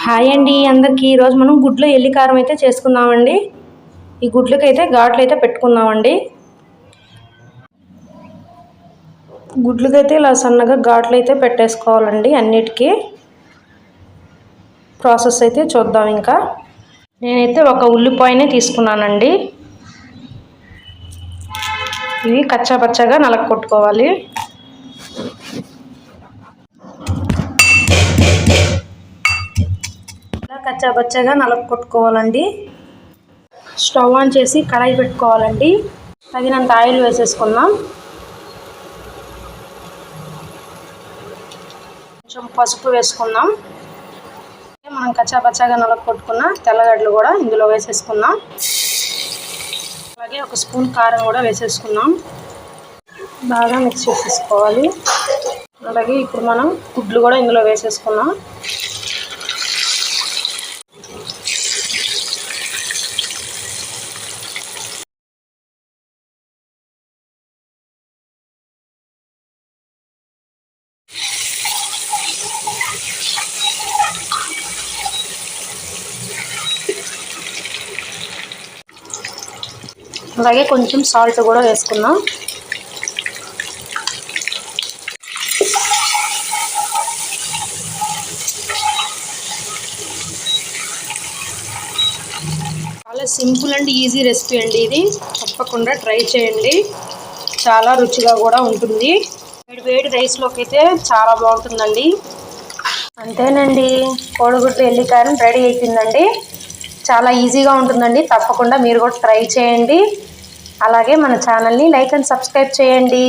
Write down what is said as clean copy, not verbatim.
Hi అండి అందరికీ. ఈరోజు మనం గుడ్లో ఎల్లి కారం అయితే చేసుకుందామండి. ఈ గుడ్లకైతే ఘాట్లు అయితే పెట్టుకుందామండి. గుడ్లకైతే ఇలా సన్నగా ఘాట్లు అయితే పెట్టేసుకోవాలండి. అన్నిటికీ ప్రాసెస్ అయితే చూద్దాం. ఇంకా నేనైతే ఒక ఉల్లిపాయనే తీసుకున్నానండి. ఇవి కచ్చా పచ్చగా నలగొట్టుకోవాలి. కచ్చా పచ్చగా నలుపుకొట్టుకోవాలండి. స్టవ్ ఆన్ చేసి కడాయి పెట్టుకోవాలండి. తగినంత ఆయిల్ వేసేసుకుందాం. కొంచెం పసుపు వేసుకుందాం. మనం కచ్చా పచ్చగా నలుపుకొట్టుకున్న తెల్లగడ్డలు కూడా ఇందులో వేసేసుకుందాం. అలాగే ఒక స్పూన్ కారం కూడా వేసేసుకుందాం. బాగా మిక్స్ చేసేసుకోవాలి. అలాగే ఇప్పుడు మనం గుడ్లు కూడా ఇందులో వేసేసుకుందాం. అలాగే కొంచెం సాల్ట్ కూడా వేసుకుందాం. చాలా సింపుల్ అండ్ ఈజీ రెసిపీ అండి. ఇది తప్పకుండా ట్రై చేయండి. చాలా రుచిగా కూడా ఉంటుంది. వేడి రైస్లోకి అయితే చాలా బాగుంటుందండి. అంతేనండి, కోడిగుడ్లు ఎల్లి కారం రెడీ అయిపోయిందండి. చాలా ఈజీగా ఉంటుందండి. తప్పకుండా మీరు కూడా ట్రై చేయండి. అలాగే మన ఛానల్ని లైక్ అండ్ సబ్స్క్రైబ్ చేయండి.